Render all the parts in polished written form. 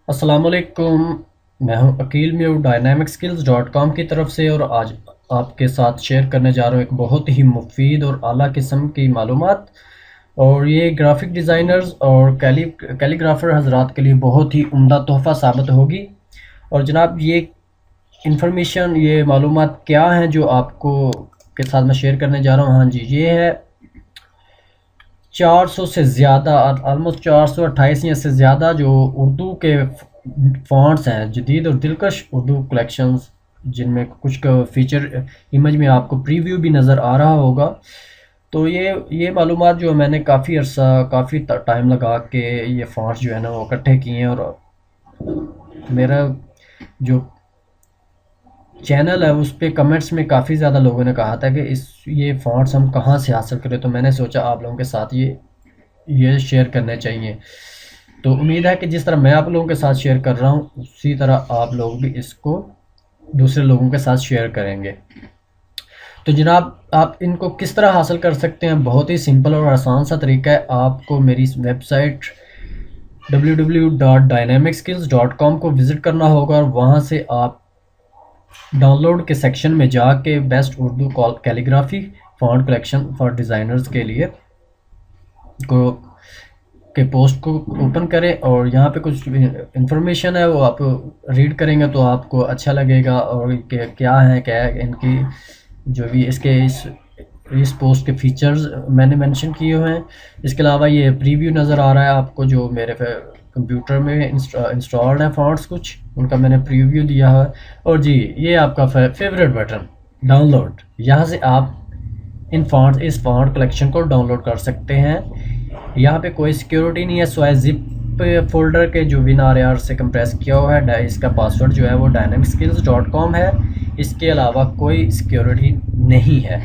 अस्सलामुअलैकुम। मैं हूं अकील म्यू dynamicskills.com की तरफ से और आज आपके साथ शेयर करने जा रहा हूं एक बहुत ही मुफीद और आला किस्म की मालूमात। और ये ग्राफिक डिज़ाइनर्स और कैलीग्राफर हजरात के लिए बहुत ही उम्दा तोहफ़ा साबित होगी। और जनाब ये इंफॉर्मेशन, ये मालूमात क्या हैं जो आपको के साथ मैं शेयर करने जा रहा हूँ। हाँ जी, ये है 400 से ज़्यादा, ऑलमोस्ट 428 या से ज़्यादा जो उर्दू के फ़ॉन्ट्स हैं, जदीद और दिलकश उर्दू कलेक्शंस, जिनमें कुछ का फ़ीचर इमेज में आपको प्रीव्यू भी नज़र आ रहा होगा। तो ये मालूमात जो है मैंने काफ़ी टाइम लगा के ये फ़ॉन्ट्स जो है ना वो इकट्ठे किए हैं। और मेरा जो चैनल है उस पे कमेंट्स में काफ़ी ज़्यादा लोगों ने कहा था कि ये फ़ॉन्ट्स हम कहाँ से हासिल करें, तो मैंने सोचा आप लोगों के साथ ये शेयर करने चाहिए। तो उम्मीद है कि जिस तरह मैं आप लोगों के साथ शेयर कर रहा हूँ उसी तरह आप लोग भी इसको दूसरे लोगों के साथ शेयर करेंगे। तो जनाब आप इनको किस तरह हासिल कर सकते हैं, बहुत ही सिंपल और आसान सा तरीका है। आपको मेरी वेबसाइट www.dynamicskills.com को विज़िट करना होगा और वहाँ से आप डाउनलोड के सेक्शन में जाके best Urdu calligraphy font collection for designers के लिए को के पोस्ट को ओपन करें। और यहाँ पे कुछ इंफॉर्मेशन है वो आप रीड करेंगे तो आपको अच्छा लगेगा। और क्या है इनकी जो भी इस पोस्ट के फीचर्स मैंने मेंशन किए हुए हैं। इसके अलावा ये प्रीव्यू नज़र आ रहा है आपको जो मेरे कंप्यूटर में इंस्टॉल्ड है फ़ॉन्ट्स, कुछ उनका मैंने प्रीव्यू दिया है। और जी ये आपका फेवरेट बटन डाउनलोड, यहाँ से आप इस फ़ॉन्ट कलेक्शन को डाउनलोड कर सकते हैं। यहाँ पे कोई सिक्योरिटी नहीं है, स्वाय जिप फोल्डर के जो WinRAR से कंप्रेस किया हुआ है। इसका पासवर्ड जो है वो dynamicskills.com है। इसके अलावा कोई सिक्योरिटी नहीं है।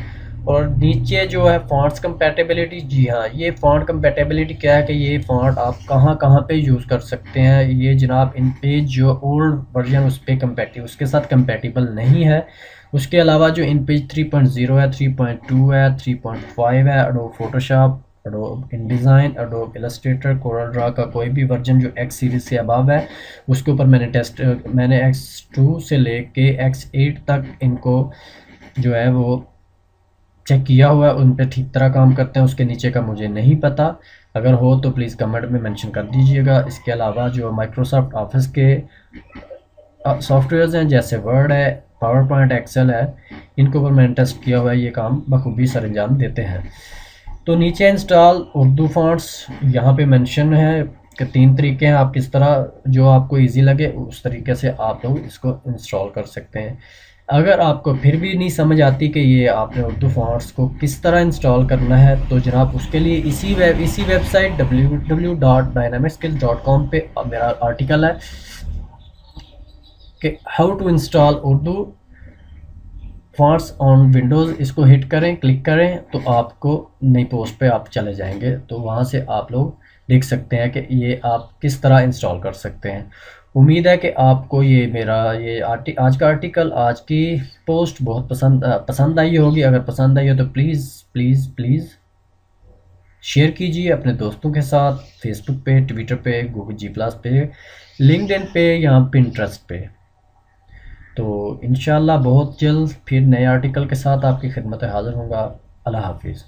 और नीचे जो है फ़ॉन्ट्स कंपैटिबिलिटी, जी हाँ, ये फ़ॉन्ट कंपैटिबिलिटी क्या है कि ये फ़ॉन्ट आप कहाँ कहाँ पे यूज़ कर सकते हैं। ये जनाब इन पेज जो ओल्ड वर्जन उसके साथ कंपैटिबल नहीं है। उसके अलावा जो इन पेज 3.0 है, 3.2 है, 3.5 है, adobe Photoshop, adobe InDesign, adobe Illustrator, Corel Draw का कोई भी वर्जन जो एक्स सीरीज़ से अबव है उसके ऊपर मैंने X2 से लेके X8 तक इनको जो है वो चेक किया हुआ है, उन पे ठीक तरह काम करते हैं। उसके नीचे का मुझे नहीं पता, अगर हो तो प्लीज़ कमेंट में मेंशन कर दीजिएगा। इसके अलावा जो माइक्रोसॉफ्ट ऑफिस के सॉफ्टवेयर्स हैं जैसे वर्ड है, पावर पॉइंट, एक्सेल है, इनके ऊपर मैंने टेस्ट किया हुआ है, ये काम बखूबी सर अंजाम देते हैं। तो नीचे इंस्टॉल उर्दू फॉन्ट्स यहाँ पे मेंशन है कि 3 तरीके हैं, आप किस तरह जो आपको इजी लगे उस तरीके से आप लोग इसको इंस्टॉल कर सकते हैं। अगर आपको फिर भी नहीं समझ आती कि ये आपने उर्दू फॉन्ट्स को किस तरह इंस्टॉल करना है तो जनाब उसके लिए इसी वेबसाइट www.dynamicskills.com पे मेरा आर्टिकल है कि how to install Urdu fonts on Windows. इसको हिट करें, क्लिक करें तो आपको नई पोस्ट पे आप चले जाएंगे, तो वहाँ से आप लोग देख सकते हैं कि ये आप किस तरह इंस्टॉल कर सकते हैं। उम्मीद है कि आपको ये मेरा आज का आर्टिकल, आज की पोस्ट बहुत पसंद आई होगी। अगर पसंद आई हो तो प्लीज़ प्लीज़ प्लीज़ शेयर कीजिए अपने दोस्तों के साथ, फेसबुक पे, ट्विटर पे, गूगल G+ पे, लिंक्डइन पे या पिंटरेस्ट पे। तो इंशाल्लाह बहुत जल्द फिर नए आर्टिकल के साथ आपकी खिदमत में हाज़िर होऊंगा। अल्लाह हाफिज़।